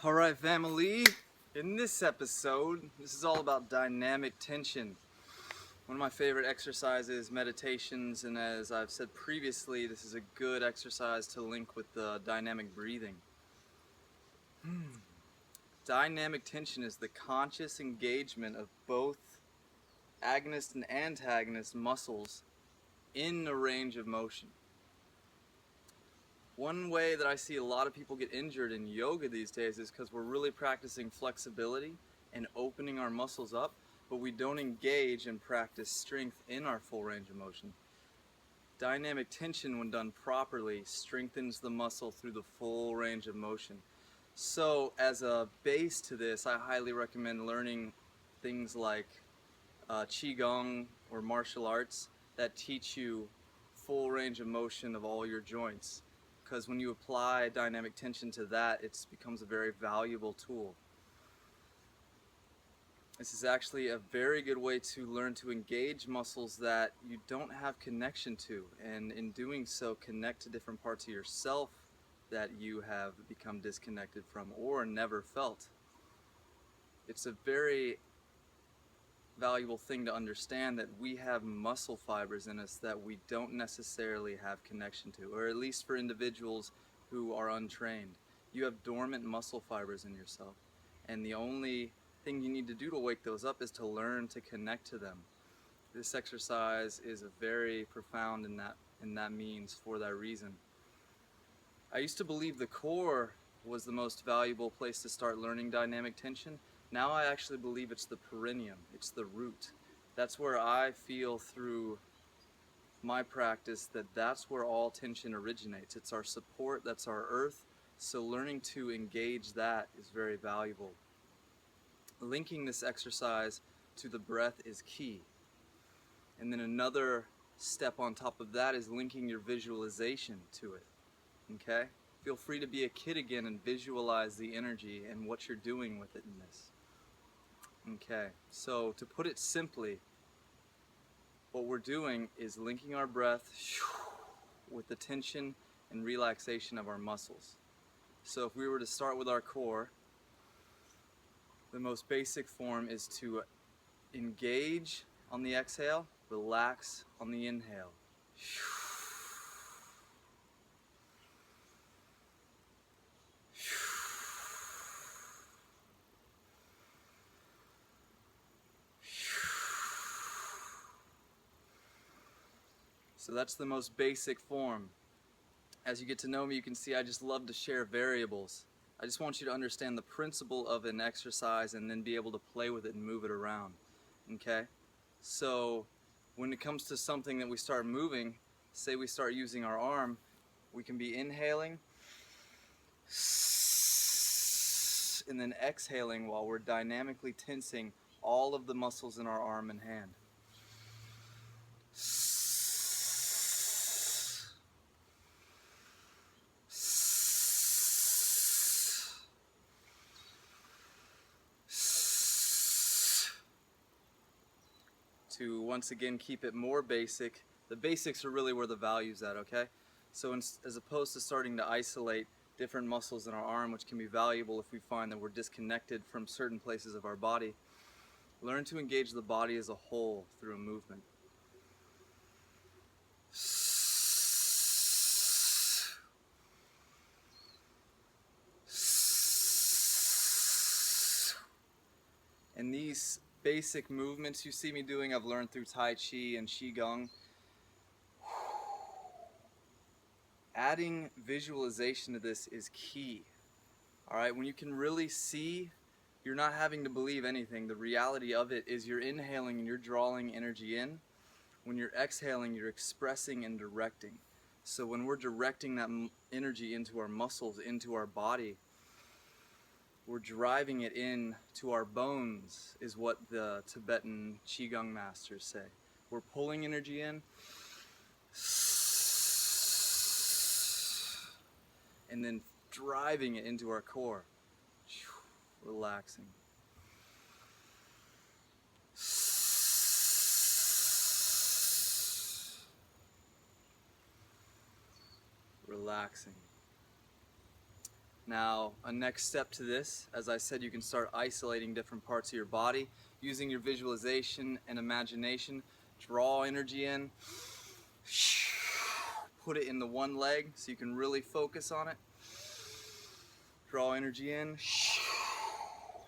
Alright, family, in this episode, this is all about dynamic tension. One of my favorite exercises, meditations, and as I've said previously, this is a good exercise to link with the dynamic breathing. Dynamic tension is the conscious engagement of both agonist and antagonist muscles in a range of motion. One way that I see a lot of people get injured in yoga these days is because we're really practicing flexibility and opening our muscles up, but we don't engage and practice strength in our full range of motion. Dynamic tension, when done properly, strengthens the muscle through the full range of motion. So as a base to this, I highly recommend learning things like Qigong or martial arts that teach you full range of motion of all your joints. Because when you apply dynamic tension to that, it becomes a very valuable tool. This is actually a very good way to learn to engage muscles that you don't have connection to, and in doing so, connect to different parts of yourself that you have become disconnected from or never felt. It's a very valuable thing to understand that we have muscle fibers in us that we don't necessarily have connection to, or at least for individuals who are untrained. You have dormant muscle fibers in yourself, and the only thing you need to do to wake those up is to learn to connect to them. This exercise is a very profound in that means for that reason. I used to believe the core was the most valuable place to start learning dynamic tension. Now I actually believe it's the perineum, it's the root. That's where I feel through my practice that's where all tension originates. It's our support, that's our earth, so learning to engage that is very valuable. Linking this exercise to the breath is key. And then another step on top of that is linking your visualization to it. Okay? Feel free to be a kid again and visualize the energy and what you're doing with it in this. Okay, so to put it simply, what we're doing is linking our breath with the tension and relaxation of our muscles. So if we were to start with our core, the most basic form is to engage on the exhale, relax on the inhale. So that's the most basic form. As you get to know me, you can see I just love to share variables. I just want you to understand the principle of an exercise and then be able to play with it and move it around. Okay? So when it comes to something that we start moving, say we start using our arm, we can be inhaling and then exhaling while we're dynamically tensing all of the muscles in our arm and hand. To once again keep it more basic, the basics are really where the value's at, okay? So as opposed to starting to isolate different muscles in our arm, which can be valuable if we find that we're disconnected from certain places of our body, learn to engage the body as a whole through a movement. And these basic movements you see me doing, I've learned through Tai Chi and Qigong. Adding visualization to this is key. Alright, when you can really see, you're not having to believe anything. The reality of it is you're inhaling and you're drawing energy in. When you're exhaling, you're expressing and directing. So when we're directing that energy into our muscles, into our body, we're driving it in to our bones, is what the Tibetan Qigong masters say. We're pulling energy in and then driving it into our core. Relaxing. Relaxing. Now, a next step to this, as I said, you can start isolating different parts of your body using your visualization and imagination. Draw energy in, put it in the one leg so you can really focus on it. Draw energy in,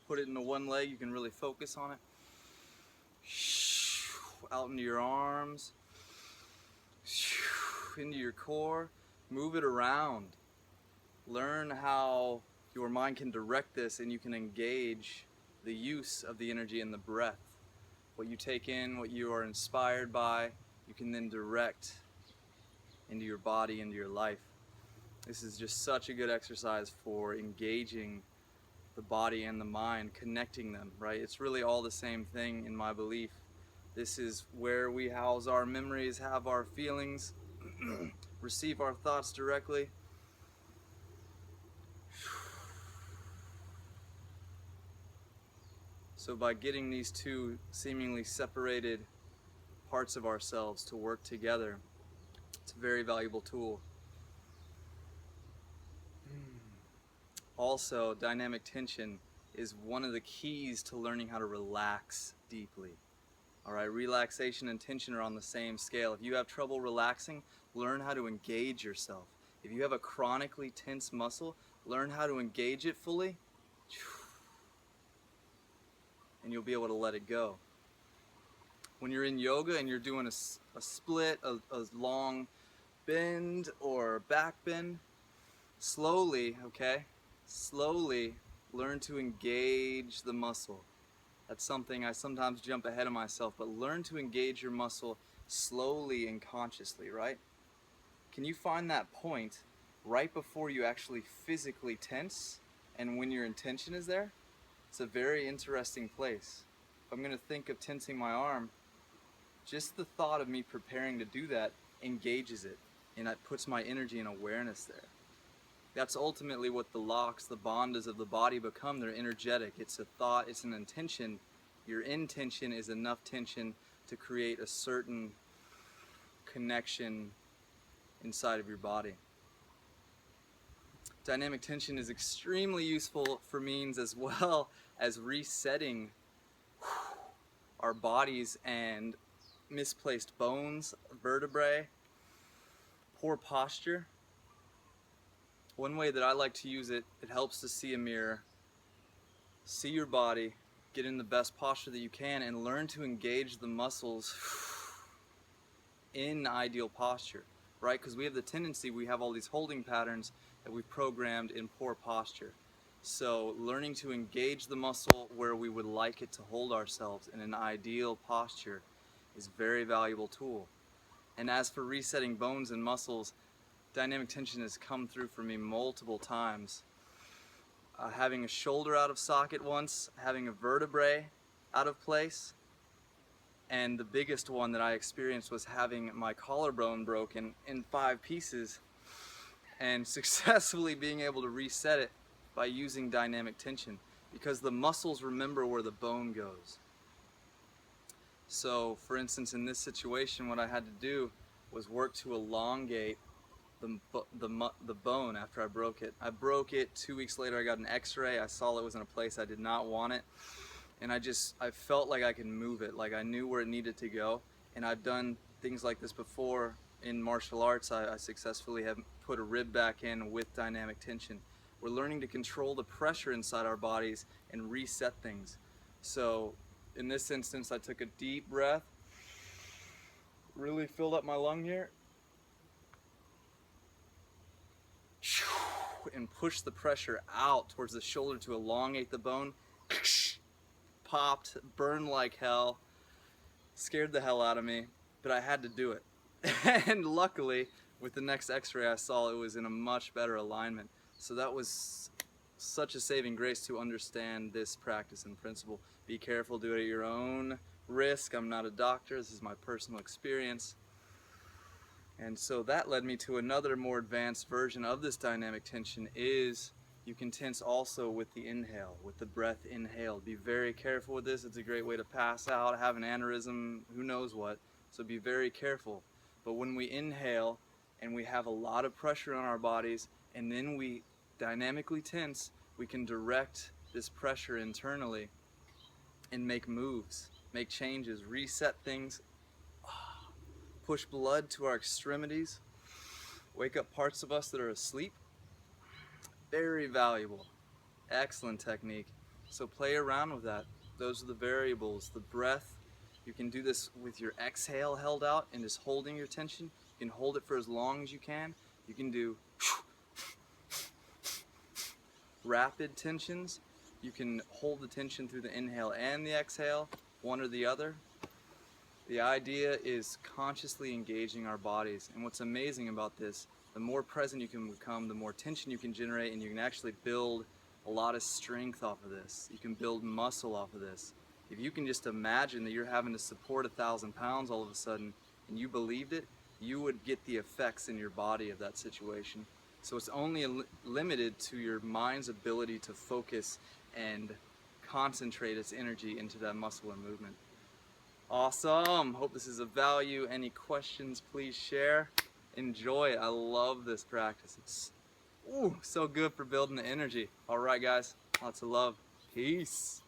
put it in the one leg, you can really focus on it. Out into your arms, into your core, move it around. Learn how your mind can direct this, and you can engage the use of the energy and the breath. What you take in, what you are inspired by, you can then direct into your body, into your life. This is just such a good exercise for engaging the body and the mind, connecting them, right? It's really all the same thing in my belief. This is where we house our memories, have our feelings, receive our thoughts directly. So by getting these two seemingly separated parts of ourselves to work together, it's a very valuable tool. Also, dynamic tension is one of the keys to learning how to relax deeply. All right, relaxation and tension are on the same scale. If you have trouble relaxing, learn how to engage yourself. If you have a chronically tense muscle, learn how to engage it fully, and you'll be able to let it go. When you're in yoga and you're doing a split, a long bend or back bend, slowly, okay, slowly learn to engage the muscle. That's something I sometimes jump ahead of myself, but learn to engage your muscle slowly and consciously, right? Can you find that point right before you actually physically tense and when your intention is there? It's a very interesting place. If I'm going to think of tensing my arm, just the thought of me preparing to do that engages it, and it puts my energy and awareness there. That's ultimately what the locks, the bandhas of the body become. They're energetic. It's a thought, it's an intention. Your intention is enough tension to create a certain connection inside of your body. Dynamic tension is extremely useful for means as well as resetting our bodies and misplaced bones, vertebrae, poor posture. One way that I like to use it, it helps to see a mirror, see your body, get in the best posture that you can, and learn to engage the muscles in ideal posture, right? Because we have the tendency, we have all these holding patterns that we've programmed in poor posture. So learning to engage the muscle where we would like it to hold ourselves in an ideal posture is a very valuable tool. And as for resetting bones and muscles, dynamic tension has come through for me multiple times. Having a shoulder out of socket once, having a vertebrae out of place, and the biggest one that I experienced was having my collarbone broken in 5 pieces and successfully being able to reset it by using dynamic tension, because the muscles remember where the bone goes. So for instance, in this situation, what I had to do was work to elongate the bone after I broke it. I broke it 2 weeks later. I got an x-ray. I saw it was in a place I did not want it, and I felt like I could move it, like I knew where it needed to go. And I've done things like this before in martial arts. I successfully have put a rib back in with dynamic tension. We're learning to control the pressure inside our bodies and reset things. So in this instance, I took a deep breath, really filled up my lung here, and push the pressure out towards the shoulder to elongate the bone. Popped, burned like hell, scared the hell out of me, but I had to do it. And luckily, with the next x-ray I saw, it was in a much better alignment. So that was such a saving grace to understand this practice and principle. Be careful, do it at your own risk. I'm not a doctor, this is my personal experience. And so that led me to another more advanced version of this dynamic tension. Is you can tense also with the inhale, with the breath inhaled. Be very careful with this. It's a great way to pass out, have an aneurysm, who knows what. So be very careful. But when we inhale and we have a lot of pressure on our bodies, and then we dynamically tense, we can direct this pressure internally and make moves, make changes, reset things, push blood to our extremities, wake up parts of us that are asleep. Very valuable. Excellent technique. So play around with that. Those are the variables. The breath, you can do this with your exhale held out and just holding your tension. You can hold it for as long as you can. You can do rapid tensions. You can hold the tension through the inhale and the exhale, one or the other. The idea is consciously engaging our bodies. And what's amazing about this, the more present you can become, the more tension you can generate, and you can actually build a lot of strength off of this. You can build muscle off of this. If you can just imagine that you're having to support 1,000 pounds all of a sudden, and you believed it, you would get the effects in your body of that situation. So it's only limited to your mind's ability to focus and concentrate its energy into that muscle and movement. Awesome. Hope this is of value. Any questions, please share. Enjoy it. I love this practice. It's so good for building the energy. All right, guys. Lots of love. Peace.